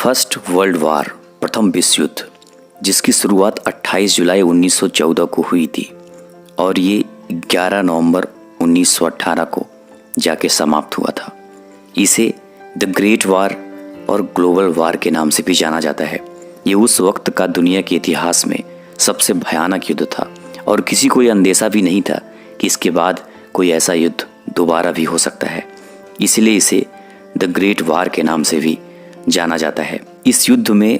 First world war, प्रथम विश्व युद्ध, जिसकी शुरुआत 28 जुलाई 1914 को हुई थी और ये 11 नवंबर 1918 को जाके समाप्त हुआ था। इसे द ग्रेट वार और ग्लोबल वार के नाम से भी जाना जाता है। ये उस वक्त का दुनिया के इतिहास में सबसे भयानक युद्ध था और किसी को यह अंदेशा भी नहीं था कि इसके बाद कोई ऐसा युद्ध दोबारा भी हो सकता है। इसलिए इसे द ग्रेट वार के नाम से भी जाना जाता है। इस युद्ध में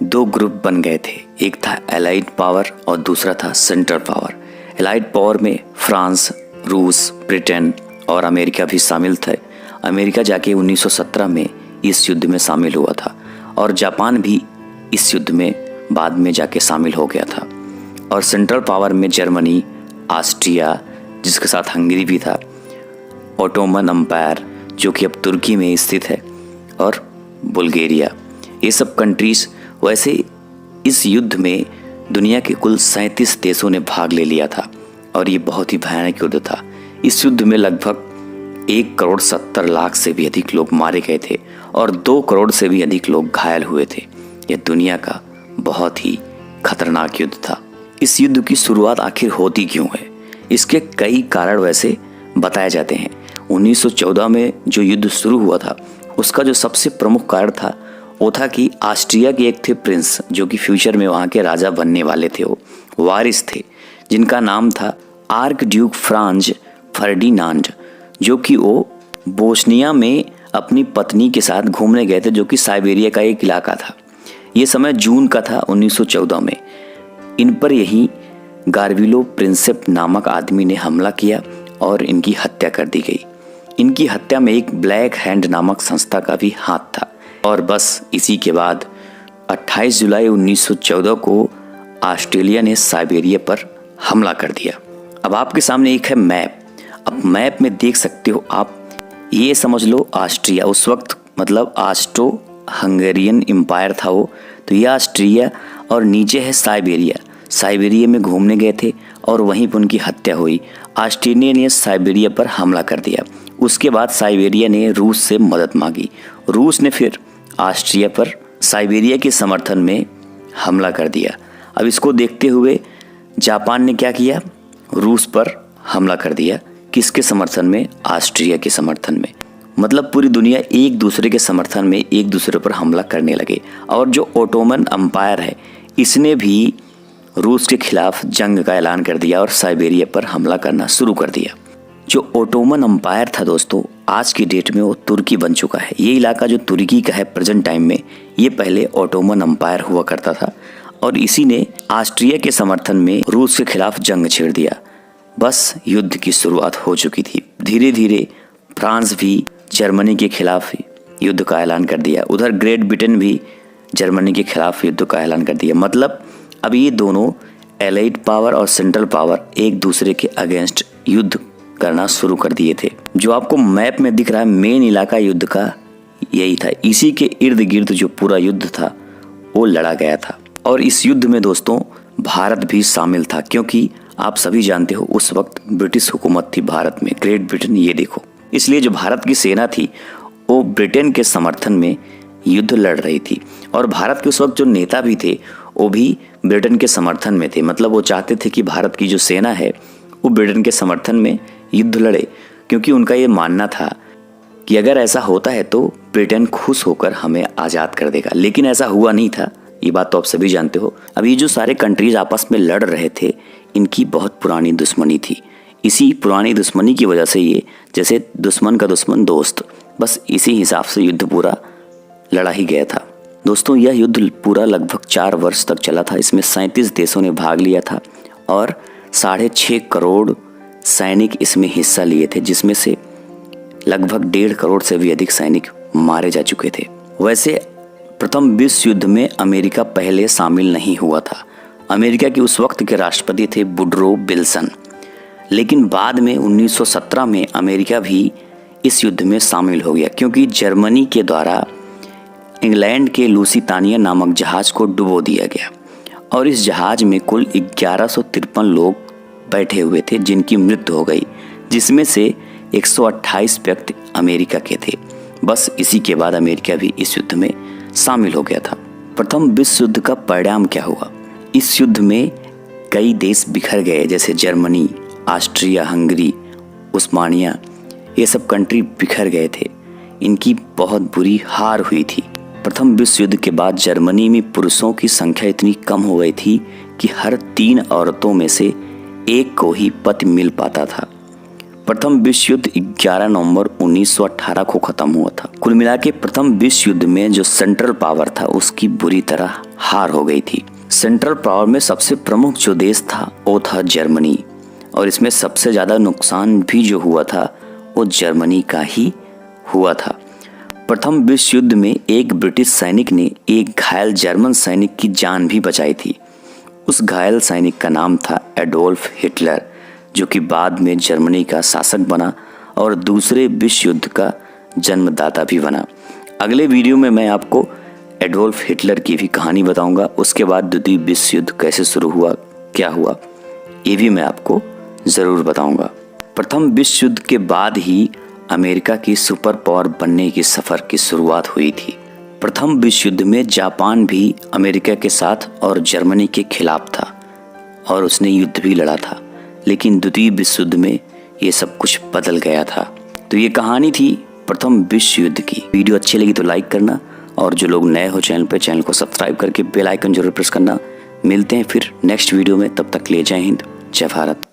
दो ग्रुप बन गए थे, एक था एलाइड पावर और दूसरा था सेंट्रल पावर। एलाइड पावर में फ्रांस, रूस, ब्रिटेन और अमेरिका भी शामिल थे। अमेरिका जाके 1917 में इस युद्ध में शामिल हुआ था और जापान भी इस युद्ध में बाद में जाके शामिल हो गया था। और सेंट्रल पावर में जर्मनी, ऑस्ट्रिया, जिसके साथ हंगरी भी था, ओटोमन एम्पायर जो कि अब तुर्की में स्थित है, और बुल्गारिया, ये सब कंट्रीज। वैसे इस युद्ध में दुनिया के कुल 37 देशों ने भाग ले लिया था और ये बहुत ही भयानक युद्ध था। इस युद्ध में लगभग 1,70,00,000 से भी अधिक लोग मारे गए थे और 2 करोड़ से भी अधिक लोग घायल हुए थे। यह दुनिया का बहुत ही खतरनाक युद्ध था। इस युद्ध की शुरुआत आखिर होती क्यों है? इसके कई कारण वैसे बताए जाते हैं। 1914 में जो युद्ध शुरू हुआ था उसका जो सबसे प्रमुख कारण था वो था कि ऑस्ट्रिया के एक थे प्रिंस, जो कि फ्यूचर में वहाँ के राजा बनने वाले थे, वो वारिस थे, जिनका नाम था आर्क ड्यूक फ्रांज फर्डिनांड, जो कि वो बोस्निया में अपनी पत्नी के साथ घूमने गए थे, जो कि साइबेरिया का एक इलाका था। ये समय जून का था 1914 में। इन पर यही गार्विलो प्रिंसेप नामक आदमी ने हमला किया और इनकी हत्या कर दी गई। इनकी हत्या में एक ब्लैक हैंड नामक संस्था का भी हाथ था। और बस इसी के बाद 28 जुलाई 1914 को ऑस्ट्रेलिया ने साइबेरिया पर हमला कर दिया। अब आपके सामने एक है मैप। अब मैप में देख सकते हो आप, ये समझ लो ऑस्ट्रिया उस वक्त मतलब ऑस्ट्रो हंगेरियन एम्पायर था वो, तो ये ऑस्ट्रिया और नीचे है साइबेरिया। साइबेरिया में घूमने गए थे और वहीं पर उनकी हत्या हुई। ऑस्ट्रेलिया ने साइबेरिया पर हमला कर दिया। उसके बाद साइबेरिया ने रूस से मदद मांगी। रूस ने फिर ऑस्ट्रिया पर साइबेरिया के समर्थन में हमला कर दिया। अब इसको देखते हुए जापान ने क्या किया? रूस पर हमला कर दिया। किसके समर्थन में? ऑस्ट्रिया के समर्थन में। मतलब पूरी दुनिया एक दूसरे के समर्थन में एक दूसरे पर हमला करने लगे। और जो ओटोमन एम्पायर है इसने भी रूस के खिलाफ जंग का ऐलान कर दिया और साइबेरिया पर हमला करना शुरू कर दिया। जो ओटोमन एम्पायर था दोस्तों, आज की डेट में वो तुर्की बन चुका है। ये इलाका जो तुर्की का है प्रेजेंट टाइम में, ये पहले ओटोमन एम्पायर हुआ करता था और इसी ने ऑस्ट्रिया के समर्थन में रूस के खिलाफ जंग छेड़ दिया। बस युद्ध की शुरुआत हो चुकी थी। धीरे धीरे फ्रांस भी जर्मनी के खिलाफ युद्ध का ऐलान कर दिया। उधर ग्रेट ब्रिटेन भी जर्मनी के खिलाफ युद्ध का ऐलान कर दिया। मतलब अब ये दोनों एलाइड पावर और सेंट्रल पावर एक दूसरे के अगेंस्ट युद्ध करना शुरू कर दिए थे। जो आपको मैप में दिख रहा है मेन इलाका युद्ध का यही था। इसी के इर्द गिर्द जो पूरा युद्ध था वो लड़ा गया था। और इस युद्ध में दोस्तों भारत भी शामिल था, क्योंकि आप सभी जानते हो उस वक्त ब्रिटिश हुकूमत थी भारत में, ग्रेट ब्रिटेन, ये देखो। इसलिए जो भारत की सेना थी वो ब्रिटेन के समर्थन में युद्ध लड़ रही थी और भारत के उस वक्त जो नेता भी थे वो भी ब्रिटेन के समर्थन में थे। मतलब वो चाहते थे कि भारत की जो सेना है वो ब्रिटेन के समर्थन में युद्ध लड़े, क्योंकि उनका ये मानना था कि अगर ऐसा होता है तो ब्रिटेन खुश होकर हमें आज़ाद कर देगा। लेकिन ऐसा हुआ नहीं था, ये बात तो आप सभी जानते हो। अब ये जो सारे कंट्रीज आपस में लड़ रहे थे इनकी बहुत पुरानी दुश्मनी थी। इसी पुरानी दुश्मनी की वजह से ये जैसे दुश्मन का दुश्मन दोस्त, बस इसी हिसाब से युद्ध पूरा लड़ा ही गया था। दोस्तों यह युद्ध पूरा लगभग 4 वर्ष तक चला था। इसमें 37 देशों ने भाग लिया था और 6.5 करोड़ सैनिक इसमें हिस्सा लिए थे, जिसमें से लगभग 1.5 करोड़ से भी अधिक सैनिक मारे जा चुके थे। वैसे प्रथम विश्व युद्ध में अमेरिका पहले शामिल नहीं हुआ था। अमेरिका के उस वक्त के राष्ट्रपति थे वुडरो विल्सन, लेकिन बाद में 1917 में अमेरिका भी इस युद्ध में शामिल हो गया, क्योंकि जर्मनी के द्वारा इंग्लैंड के लुसितानिया नामक जहाज को डुबो दिया गया और इस जहाज में कुल 1153 लोग बैठे हुए थे जिनकी मृत्यु हो गई, जिसमें से 128 व्यक्ति अमेरिका के थे। बस इसी के बाद अमेरिका भी इस युद्ध में शामिल हो गया था। प्रथम विश्व युद्ध का परिणाम क्या हुआ? इस युद्ध में कई देश बिखर गए, जैसे जर्मनी, ऑस्ट्रिया हंगरी, उस्मानिया, ये सब कंट्री बिखर गए थे। इनकी बहुत बुरी हार हुई थी। प्रथम विश्व युद्ध के बाद जर्मनी में पुरुषों की संख्या इतनी कम हो गई थी कि हर 3 औरतों में से एक को ही पति मिल पाता था। प्रथम विश्व युद्ध 11 नवंबर 1918 को खत्म हुआ था। कुल मिला के प्रथम विश्व युद्ध में जो सेंट्रल पावर था उसकी बुरी तरह हार हो गई थी। सेंट्रल पावर में सबसे प्रमुख जो देश था वो था जर्मनी, और इसमें सबसे ज़्यादा नुकसान भी जो हुआ था वो जर्मनी का ही हुआ था। प्रथम विश्व युद्ध में एक ब्रिटिश सैनिक ने एक घायल जर्मन सैनिक की जान भी बचाई थी। उस घायल सैनिक का नाम था एडोल्फ हिटलर, जो कि बाद में जर्मनी का शासक बना और दूसरे विश्व युद्ध का जन्मदाता भी बना। अगले वीडियो में मैं आपको एडोल्फ हिटलर की भी कहानी बताऊंगा। उसके बाद द्वितीय विश्व युद्ध कैसे शुरू हुआ, क्या हुआ, ये भी मैं आपको ज़रूर बताऊंगा। प्रथम विश्व युद्ध के बाद ही अमेरिका की सुपर पावर बनने की सफ़र की शुरुआत हुई थी। प्रथम विश्व युद्ध में जापान भी अमेरिका के साथ और जर्मनी के खिलाफ था और उसने युद्ध भी लड़ा था, लेकिन द्वितीय विश्व युद्ध में ये सब कुछ बदल गया था। तो ये कहानी थी प्रथम विश्व युद्ध की। वीडियो अच्छी लगी तो लाइक करना, और जो लोग नए हो चैनल पे, चैनल को सब्सक्राइब करके बेल आइकन जरूर प्रेस करना। मिलते हैं फिर नेक्स्ट वीडियो में, तब तक के लिए जय हिंद, जय भारत।